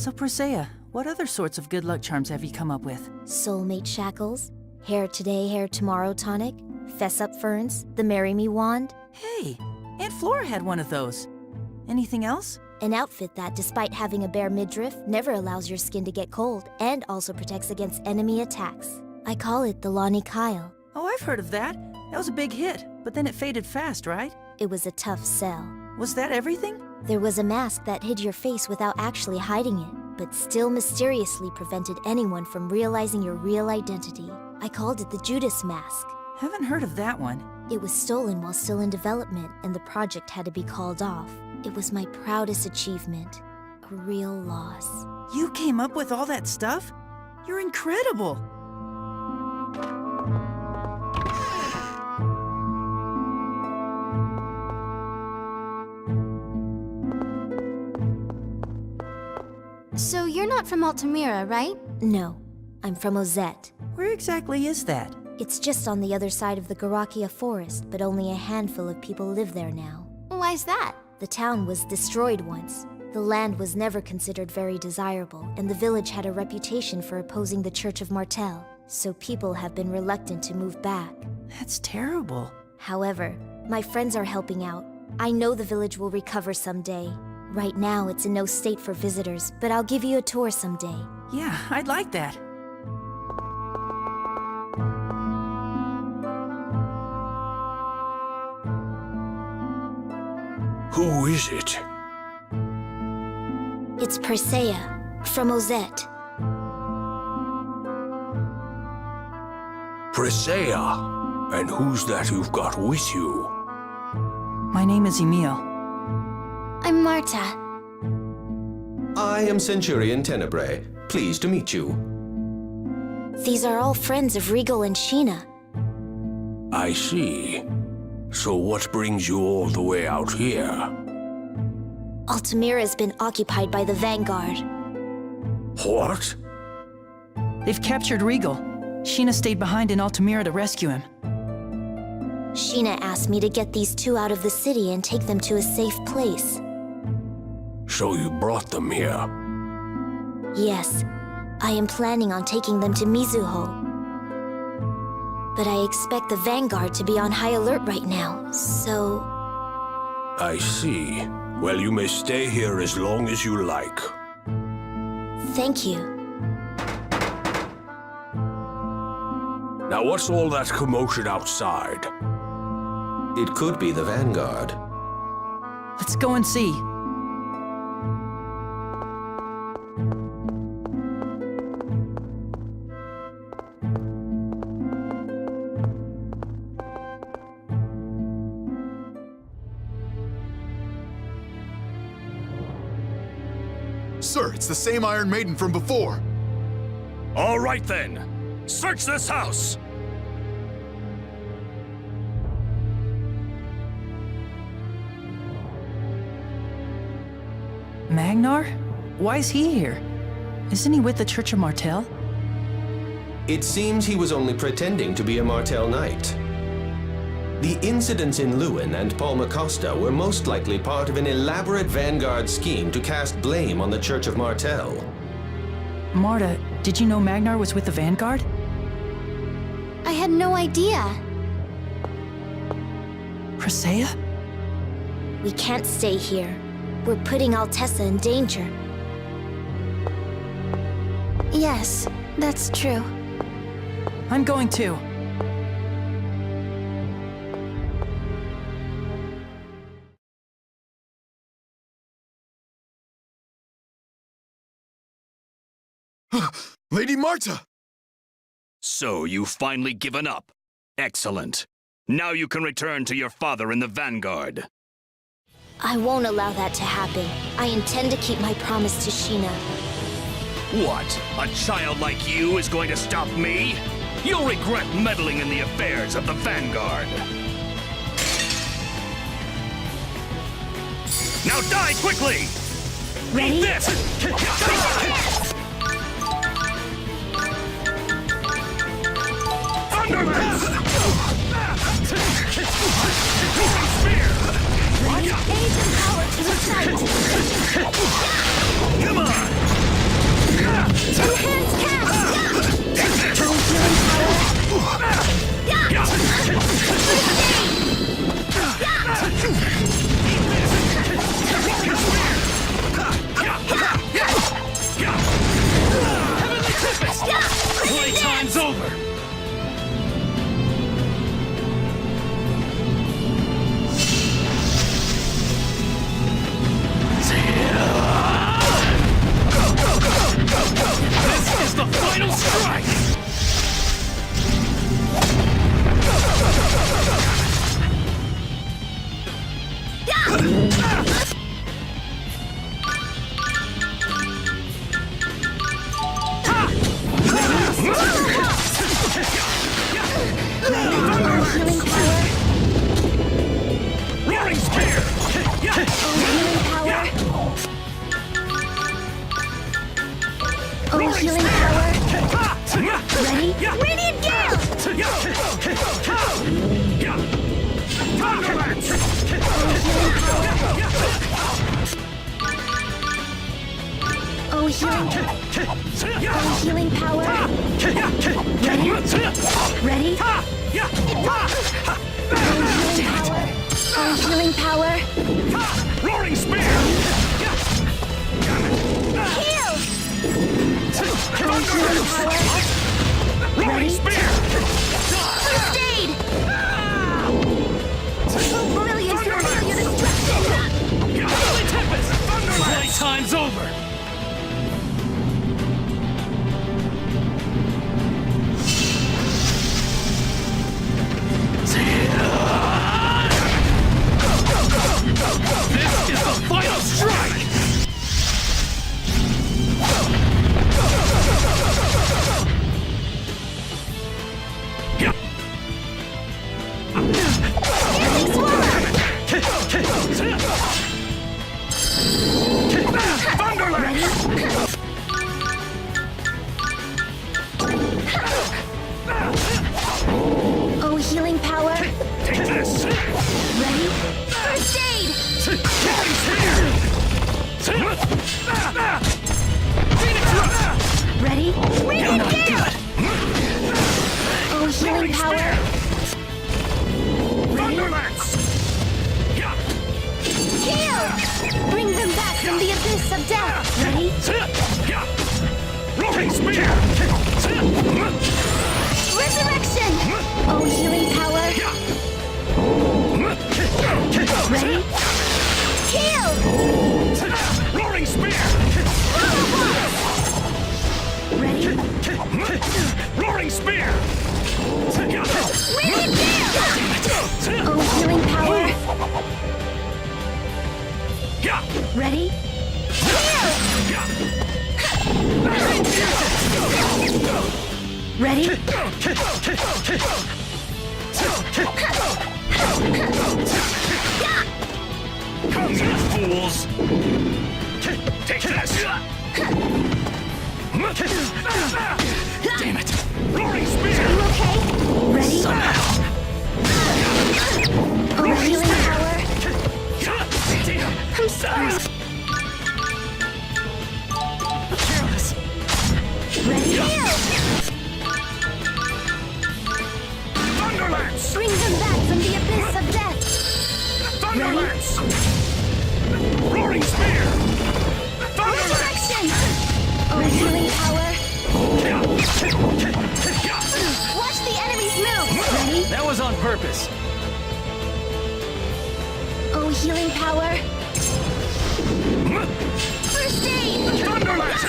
So Persea, what other sorts of good luck charms have you come up with? Soulmate shackles, hair today, hair tomorrow tonic, fess up ferns, the marry me wand. Hey, Aunt Flora had one of those. Anything else? An outfit that, despite having a bare midriff, never allows your skin to get cold and also protects against enemy attacks. I call it the Lonnie Kyle. Oh, I've heard of that. That was a big hit, but then it faded fast, right? It was a tough sell. Was that everything? There was a mask that hid your face without actually hiding it, but still mysteriously prevented anyone from realizing your real identity. I called it the Judas mask. Haven't heard of that one. It was stolen while still in development, and the project had to be called off. It was my proudest achievement. A real loss. You came up with all that stuff? You're incredible! So you're not from Altamira, right? No, I'm from Ozette. Where exactly is that? It's just on the other side of the Garakia forest, but only a handful of people live there now. Why's that? The town was destroyed once. The land was never considered very desirable, and the village had a reputation for opposing the Church of Martel, so people have been reluctant to move back. That's terrible. However, my friends are helping out. I know the village will recover someday. Right now, it's in no state for visitors, but I'll give you a tour someday. Yeah, I'd like that. Who is it? It's Persea, from Ozette. Persea? And who's that you've got with you? My name is Emil. I'm Marta. I am Centurion Tenebrae. Pleased to meet you. These are all friends of Regal and Sheena. I see. So what brings you all the way out here? Altamira's been occupied by the Vanguard. What? They've captured Regal. Sheena stayed behind in Altamira to rescue him. Sheena asked me to get these two out of the city and take them to a safe place. So you brought them here? Yes, I am planning on taking them to Mizuho. But I expect the Vanguard to be on high alert right now, so... I see. Well, you may stay here as long as you like. Thank you. Now what's all that commotion outside? It could be the Vanguard. Let's go and see. Sir, it's the same Iron Maiden from before. All right then. Search this house! Magnar? Why is he here? Isn't he with the Church of Martel? It seems he was only pretending to be a Martel knight. The incidents in Lewin and Palmacosta were most likely part of an elaborate Vanguard scheme to cast blame on the Church of Martel. Marta, did you know Magnar was with the Vanguard? I had no idea. Persea? We can't stay here. We're putting Altessa in danger. Yes, that's true. I'm going too. Lady Marta! So you've finally given up. Excellent. Now you can return to your father in the Vanguard. I won't allow that to happen. I intend to keep my promise to Sheena. What? A child like you is going to stop me? You'll regret meddling in the affairs of the Vanguard. Now die quickly! Ready? Eat this! Age and power to the fight! Come on! Oh, healing power. Ready? Radiant Gale! Oh, healing power. Ready? Ready? Oh, healing power. Roaring spear! Heal! Healing power. Roaring spear! First aid! Oh, brilliant familiar destruction! Holy Tempest! Thunderlance! Playtime's over! This is the final strike! Oh, healing power. Take this! Ready? First aid! Ready? Radiant Gale! Oh, healing power. Thunderlance! Heal! Bring them back from the abyss of death. Ready? Roaring spear! Resurrection! Oh, healing power. Ready? Heal! Roaring spear! Ready? Roaring spear! Radiant Gale! Oh, healing power. Ready? Heal! Ready? Come here, fools! Take this! Damn it! Roaring spear! You okay? Ready? Somehow! Oh, healing power. Damn! I'm sorry. Careless! Ready? Heal! Thunderlance! Bring them back from the abyss of death. Thunderlance! Roaring spear! Thunderlance! Resurrection! Oh, healing power. Watch the enemy's moves. Ready? That was on purpose. Oh, healing power. First aid. Thunderlance!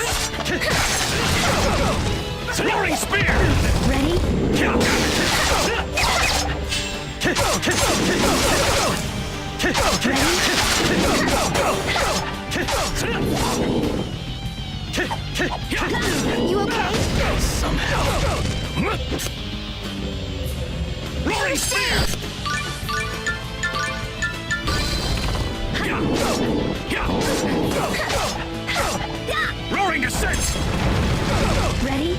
Roaring spear! Ready? You okay? Somehow. Roaring spear! Roaring descent! Ready?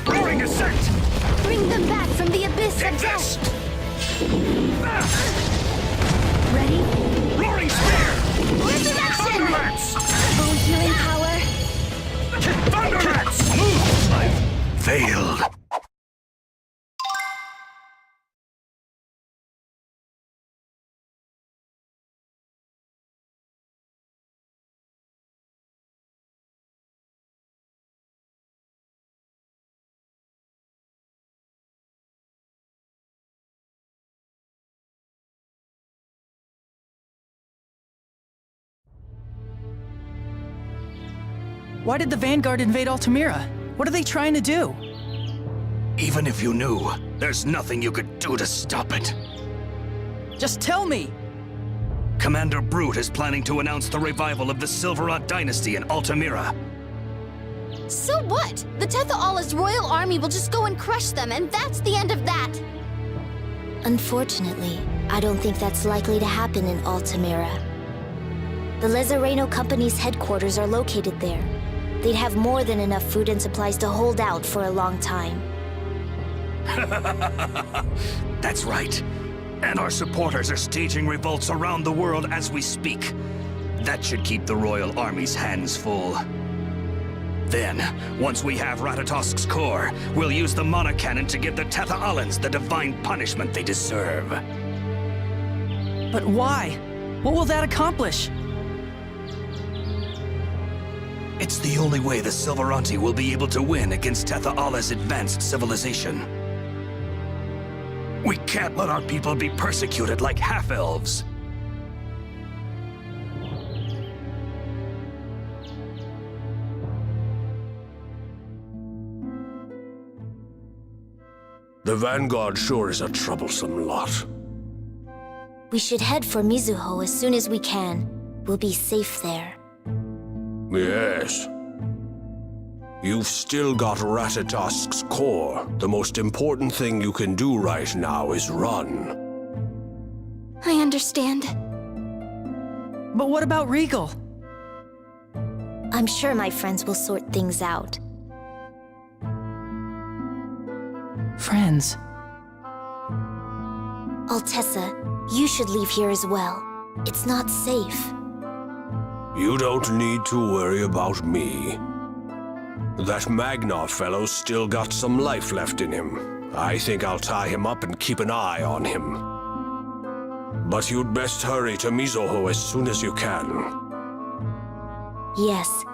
Roaring descent! Bring them back from the abyss of Take death. this! Ready? Roaring spear! Resurrection! Thunderlance! Oh, healing power. Thunderlance! I've failed. Why did the Vanguard invade Altamira? What are they trying to do? Even if you knew, there's nothing you could do to stop it. Just tell me! Commander Brute is planning to announce the revival of the Silverrod dynasty in Altamira. So what? The Tetha'Allah's royal army will just go and crush them, and that's the end of that. Unfortunately, I don't think that's likely to happen in Altamira. The Lezareno Company's headquarters are located there. They'd have more than enough food and supplies to hold out for a long time. That's right. And our supporters are staging revolts around the world as we speak. That should keep the Royal Army's hands full. Then, once we have Ratatosk's core, we'll use the Mana Cannon to give the Tetha'alans the divine punishment they deserve. But why? What will that accomplish? It's the only way the Silveranti will be able to win against Tetha'ala's advanced civilization. We can't let our people be persecuted like half-elves. The Vanguard sure is a troublesome lot. We should head for Mizuho as soon as we can. We'll be safe there. Yes. You've still got Ratatosk's core. The most important thing you can do right now is run. I understand. But what about Regal? I'm sure my friends will sort things out. Friends. Altessa, you should leave here as well. It's not safe. You don't need to worry about me. That Magnov fellow's still got some life left in him. I think I'll tie him up and keep an eye on him. But you'd best hurry to Mizuho as soon as you can. Yes.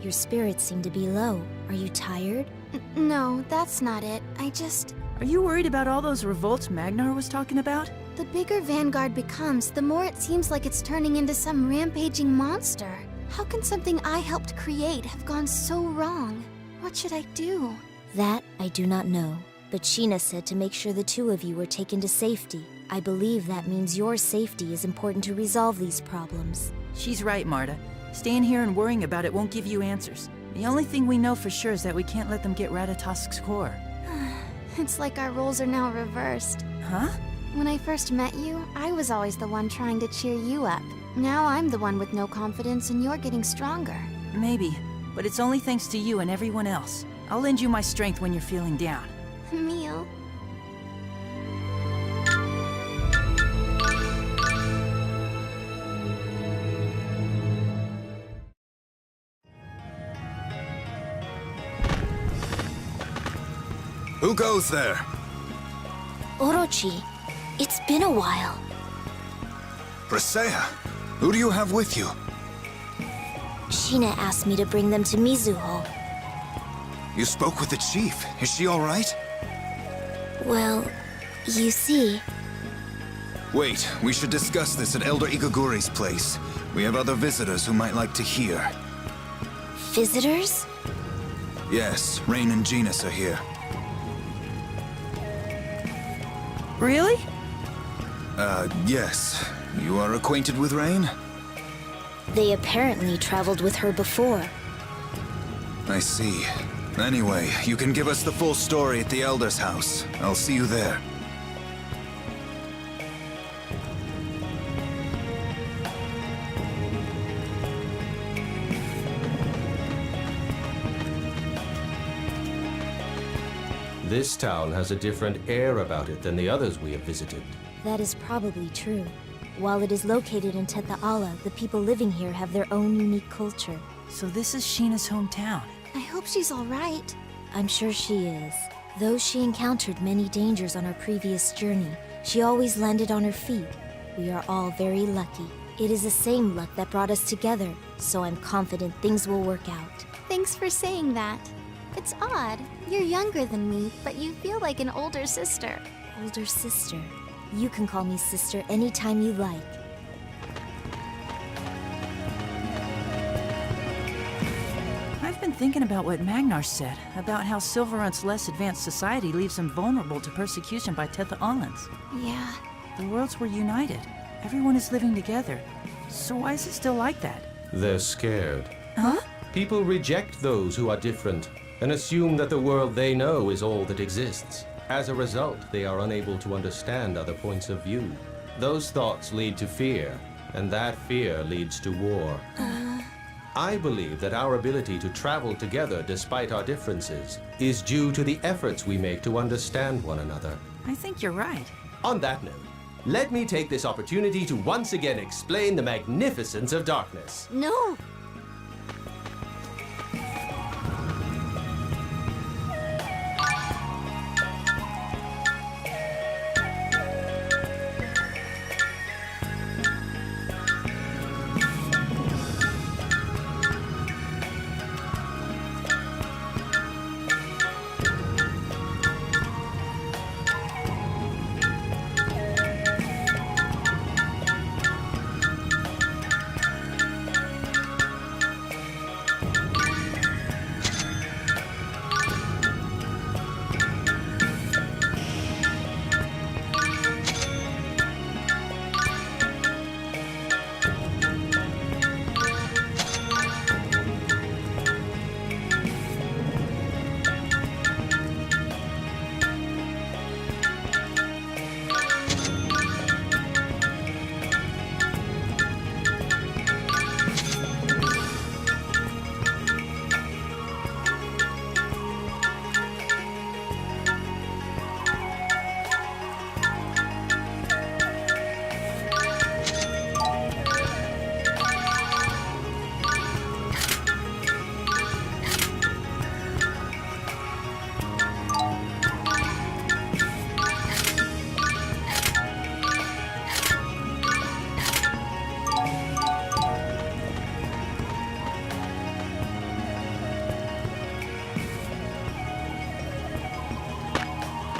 Your spirits seem to be low. Are you tired? No, that's not it. Are you worried about all those revolts Magnar was talking about? The bigger Vanguard becomes, the more it seems like it's turning into some rampaging monster. How can something I helped create have gone so wrong? What should I do? That I do not know. But Sheena said to make sure the two of you were taken to safety. I believe that means your safety is important to resolve these problems. She's right, Marta. Staying here and worrying about it won't give you answers. The only thing we know for sure is that we can't let them get Ratatosk's core. It's like our roles are now reversed. Huh? When I first met you, I was always the one trying to cheer you up. Now I'm the one with no confidence and you're getting stronger. Maybe, but it's only thanks to you and everyone else. I'll lend you my strength when you're feeling down. Emil. Who goes there? Orochi, it's been a while. Presea, who do you have with you? Sheena asked me to bring them to Mizuho. You spoke with the chief. Is she all right? Well, you see... Wait, we should discuss this at Elder Igaguri's place. We have other visitors who might like to hear. Visitors? Yes, Rain and Genus are here. Really? Yes. You are acquainted with Rain? They apparently traveled with her before. I see. Anyway, you can give us the full story at the Elder's house. I'll see you there. This town has a different air about it than the others we have visited. That is probably true. While it is located in Teta'ala, the people living here have their own unique culture. So this is Sheena's hometown. I hope she's alright. I'm sure she is. Though she encountered many dangers on her previous journey, she always landed on her feet. We are all very lucky. It is the same luck that brought us together, so I'm confident things will work out. Thanks for saying that. It's odd. You're younger than me, but you feel like an older sister. Older sister. You can call me sister anytime you like. I've been thinking about what Magnar said, about how Silverunt's less advanced society leaves them vulnerable to persecution by Teta'alans. Yeah. The worlds were united. Everyone is living together. So why is it still like that? They're scared. Huh? People reject those who are different and assume that the world they know is all that exists. As a result, they are unable to understand other points of view. Those thoughts lead to fear, and that fear leads to war. I believe that our ability to travel together despite our differences is due to the efforts we make to understand one another. I think you're right. On that note, let me take this opportunity to once again explain the magnificence of darkness. No!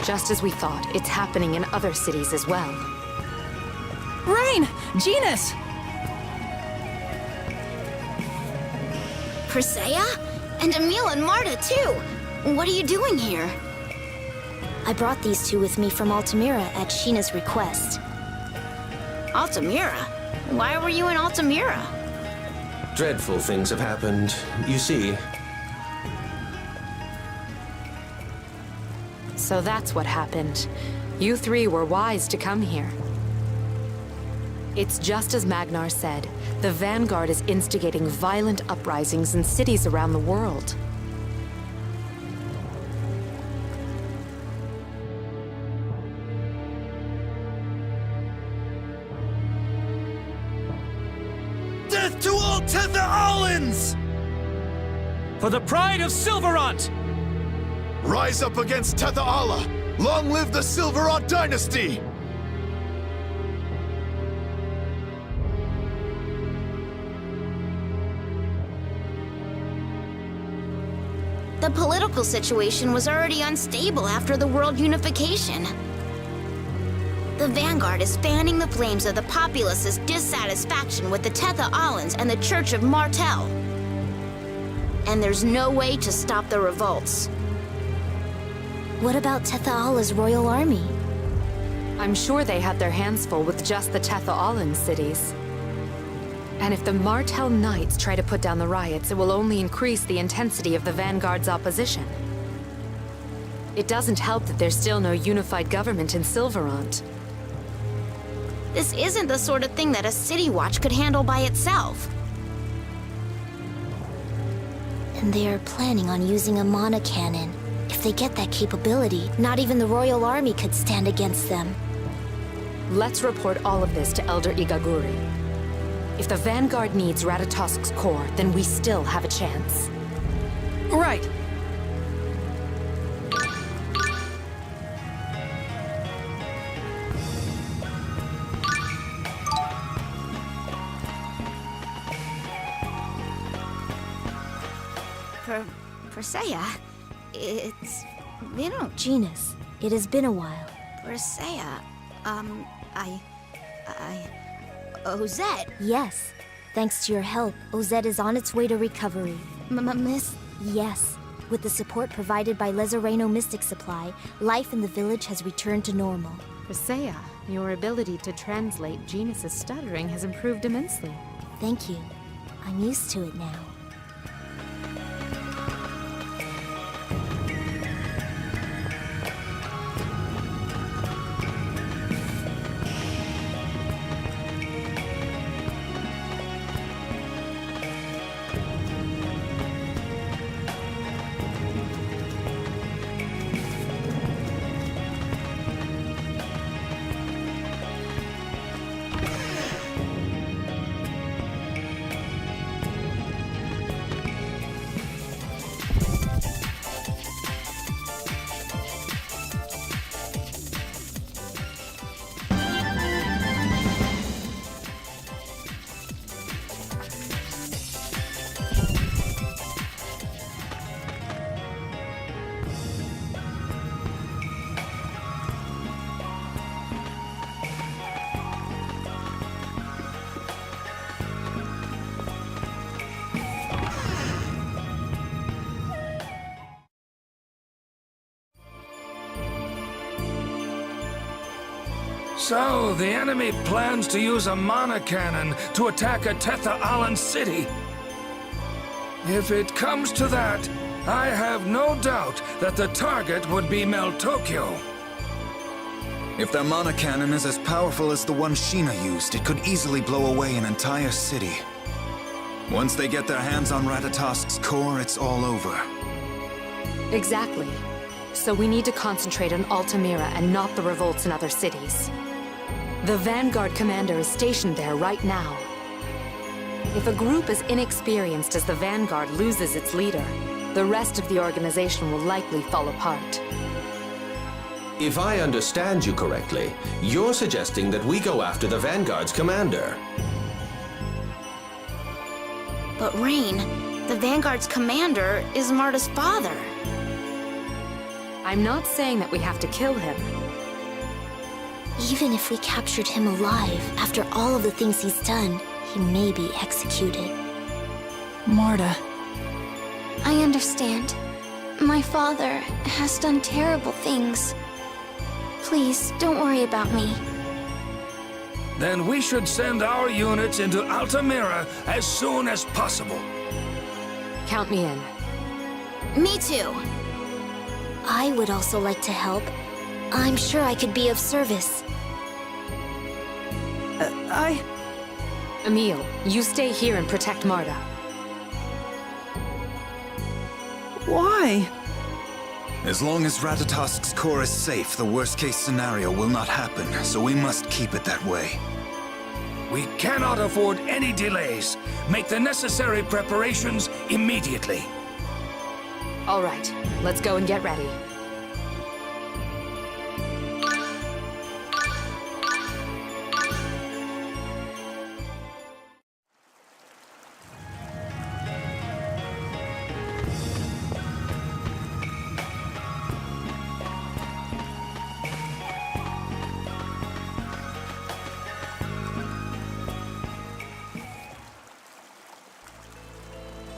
Just as we thought, it's happening in other cities as well. Rain! Genus! Persea? And Emil and Marta, too! What are you doing here? I brought these two with me from Altamira at Sheena's request. Altamira? Why were you in Altamira? Dreadful things have happened. You see, So that's what happened. You three were wise to come here. It's just as Magnar said. The Vanguard is instigating violent uprisings in cities around the world. Death to all Teta'alans! For the pride of Silverunt! Rise up against Teta'ala! Long live the Silverant dynasty! The political situation was already unstable after the world unification. The Vanguard is fanning the flames of the populace's dissatisfaction with the Teta'alans and the Church of Martel. And there's no way to stop the revolts. What about Teta'ala's royal army? I'm sure they had their hands full with just the Teta'alan cities. And if the Martel Knights try to put down the riots, it will only increase the intensity of the Vanguard's opposition. It doesn't help that there's still no unified government in Silverant. This isn't the sort of thing that a City Watch could handle by itself. And they are planning on using a mana cannon. If they get that capability, not even the royal army could stand against them. Let's report all of this to Elder Igaguri. If the Vanguard needs Ratatosk's core, then we still have a chance. Right. Persea, it's been a... Genus, it has been a while. Persea, Ozette, Yes. Thanks to your help, Ozette is on its way to recovery. Miss... Yes. With the support provided by Lezareno Mystic Supply, life in the village has returned to normal. Persea, your ability to translate Genus's stuttering has improved immensely. Thank you. I'm used to it now. So, the enemy plans to use a mana cannon to attack a Tetha Alan city. If it comes to that, I have no doubt that the target would be Meltokyo. If their mana cannon is as powerful as the one Sheena used, it could easily blow away an entire city. Once they get their hands on Ratatosk's core, it's all over. Exactly. So we need to concentrate on Altamira and not the revolts in other cities. The Vanguard commander is stationed there right now. If a group as inexperienced as the Vanguard loses its leader, the rest of the organization will likely fall apart. If I understand you correctly, you're suggesting that we go after the Vanguard's commander. But Rain, the Vanguard's commander is Marta's father. I'm not saying that we have to kill him. Even if we captured him alive, after all of the things he's done, he may be executed. Marta. I understand. My father has done terrible things. Please, don't worry about me. Then we should send our units into Altamira as soon as possible. Count me in. Me too. I would also like to help. I'm sure I could be of service. Emil, you stay here and protect Marta. Why? As long as Ratatosk's core is safe, the worst-case scenario will not happen, so we must keep it that way. We cannot afford any delays. Make the necessary preparations immediately. All right, let's go and get ready.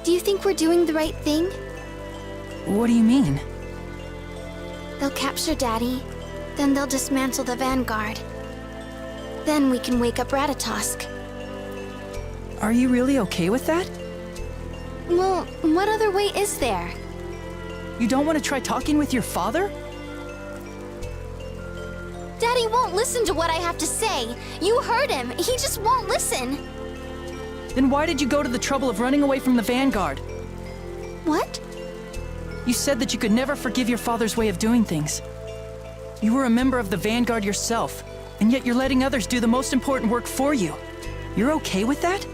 Do you think we're doing the right thing? What do you mean? They'll capture Daddy, then they'll dismantle the Vanguard. Then we can wake up Ratatosk. Are you really okay with that? Well, what other way is there? You don't want to try talking with your father? Daddy won't listen to what I have to say. You heard him. He just won't listen. Then why did you go to the trouble of running away from the Vanguard? What? You said that you could never forgive your father's way of doing things. You were a member of the Vanguard yourself. and yet you're letting others do the most important work for you. You're okay with that?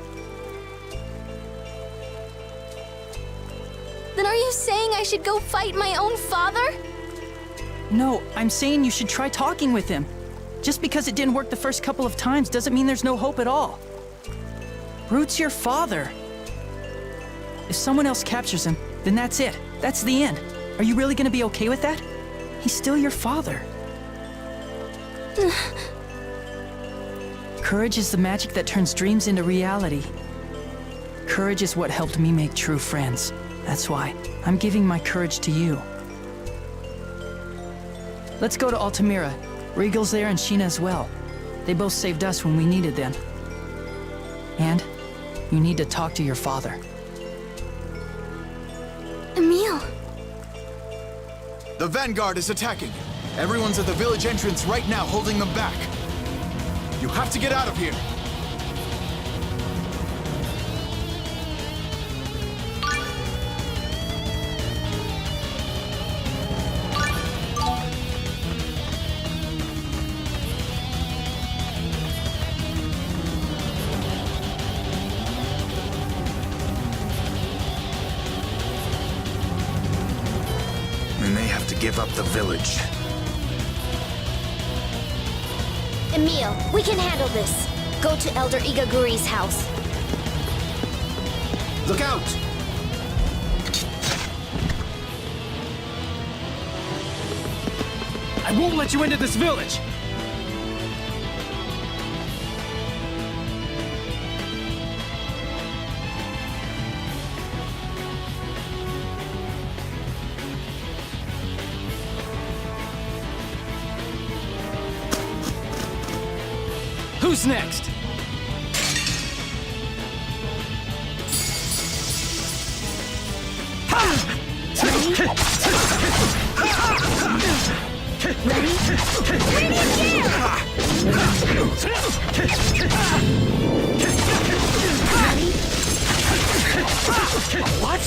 Then are you saying I should go fight my own father? No, I'm saying you should try talking with him. Just because it didn't work the first couple of times doesn't mean there's no hope at all. Root's your father. If someone else captures him, then that's it. That's the end. Are you really gonna be okay with that? He's still your father. Courage is the magic that turns dreams into reality. Courage is what helped me make true friends. That's why I'm giving my courage to you. Let's go to Altamira. Regal's there and Sheena as well. They both saved us when we needed them. And you need to talk to your father. Emil. The Vanguard is attacking. Everyone's at the village entrance right now, holding them back. You have to get out of here. We may have to give up the village. Emil, we can handle this. Go to Elder Igaguri's house. Look out! I won't let you into this village! Who's next? What?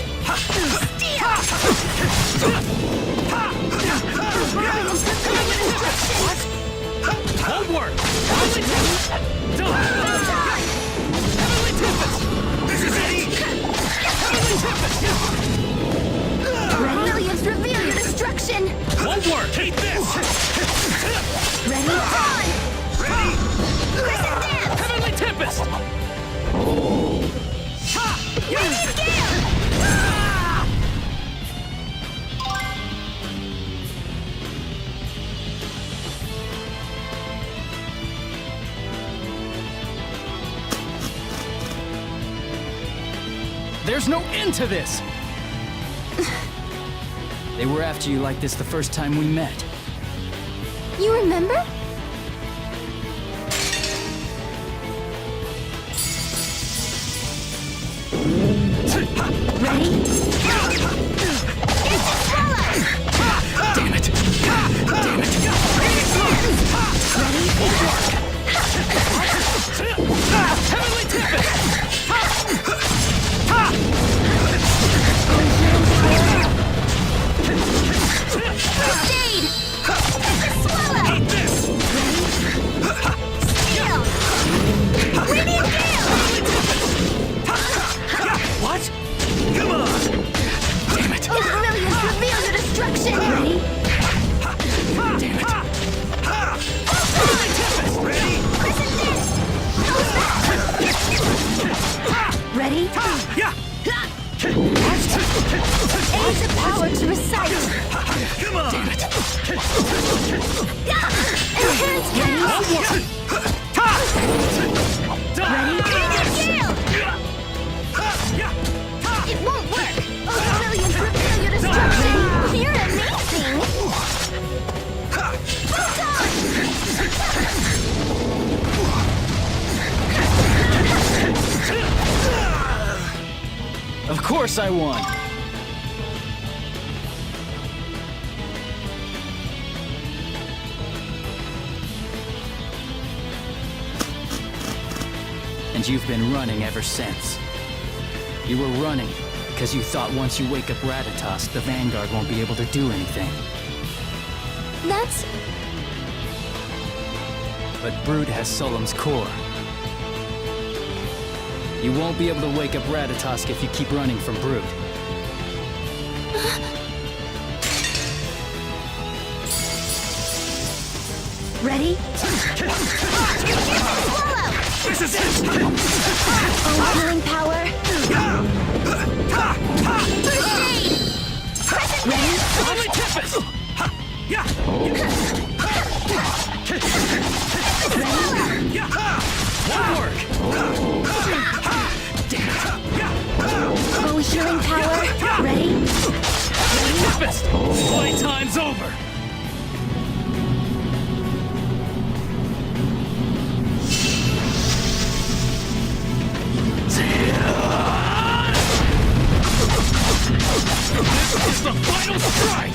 Homework! Heavenly Tempest! This is it! Heavenly Tempest! Brilliance, reveal your destruction! Homework! Hate this! Ready? On! Ready? Prison dance! Heavenly Tempest! Ha! Radiant Gale! There's no end to this! They were after you like this the first time we met. You remember? Ready? Damn it! Damn it! Heavenly Tempest! Crusade! Swallow! Eat this! Steel! Radiant Gale! What? Come on! Damn it! Brilliance, reveal your destruction! Ready? Damn it! Heavenly Tempest! Ready? Prison dance! Ready? Yeah! Age the power to recite! Come on! Damn it! Enhance cast! Ready? Gale! It won't work! Oh, Brilliance, reveal your destruction! You're amazing! Of course I won! And you've been running ever since. You were running because you thought once you wake up Ratatosk, the Vanguard won't be able to do anything. That's... but Brood has Solemn's core. You won't be able to wake up Ratatosk if you keep running from Brood. Ready? This is it! Oh, healing power. Ready? Only Tempest! That'll work! Oh, healing power. Ready? Tempest! Playtime's over! This is the final strike!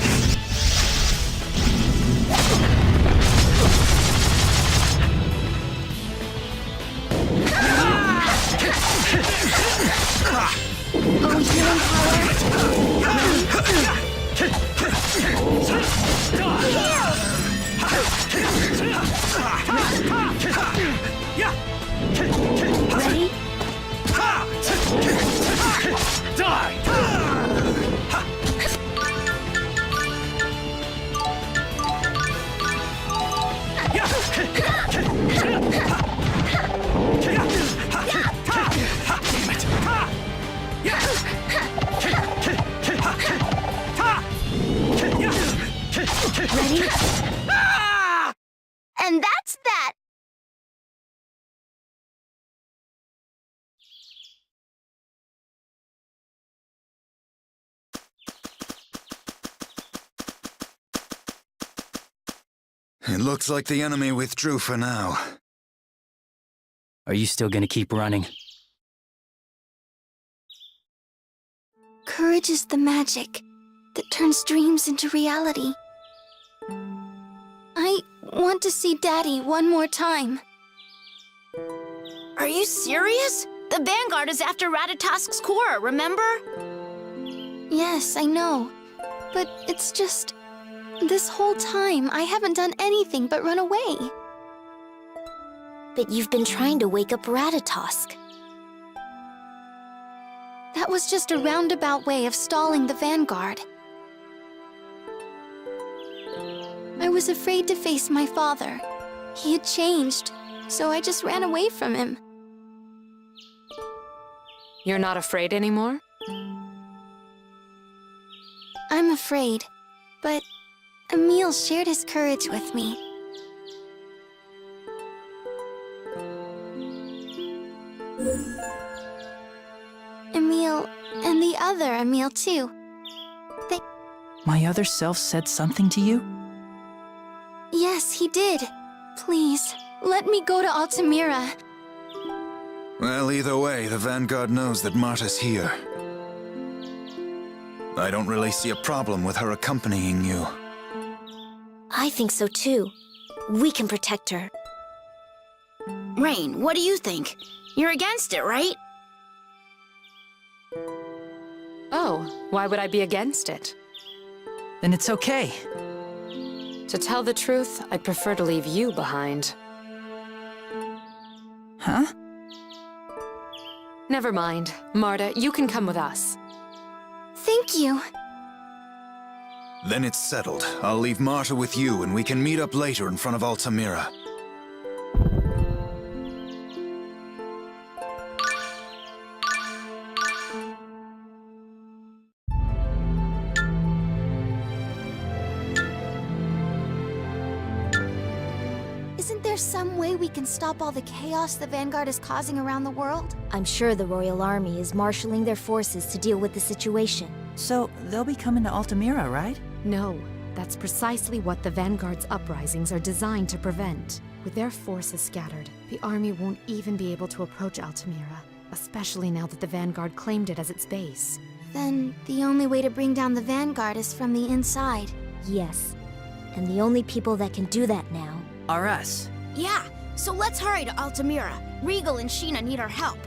Oh, healing power. Ready? Die! Ready? And that's that! It looks like the enemy withdrew for now. Are you still gonna keep running? Courage is the magic that turns dreams into reality. I want to see Daddy one more time. Are you serious? The Vanguard is after Ratatosk's core, remember? Yes, I know. But it's just... this whole time, I haven't done anything but run away. But you've been trying to wake up Ratatosk. That was just a roundabout way of stalling the Vanguard. I was afraid to face my father. He had changed, so I just ran away from him. You're not afraid anymore? I'm afraid, but Emil shared his courage with me. Emil, and the other Emil too. My other self said something to you? Yes, he did. Please, let me go to Altamira. Well, either way, the Vanguard knows that Marta's here. I don't really see a problem with her accompanying you. I think so too. We can protect her. Rain, what do you think? You're against it, right? Oh, why would I be against it? Then it's okay. To tell the truth, I'd prefer to leave you behind. Huh? Never mind. Marta, you can come with us. Thank you. Then it's settled. I'll leave Marta with you, and we can meet up later in front of Altamira. Isn't there some way we can stop all the chaos the Vanguard is causing around the world? I'm sure the Royal Army is marshaling their forces to deal with the situation. So, they'll be coming to Altamira, right? No, that's precisely what the Vanguard's uprisings are designed to prevent. With their forces scattered, the army won't even be able to approach Altamira, especially now that the Vanguard claimed it as its base. Then the only way to bring down the Vanguard is from the inside. Yes, and the only people that can do that now Are us. Yeah, so let's hurry to Altamira. Regal and Sheena need our help.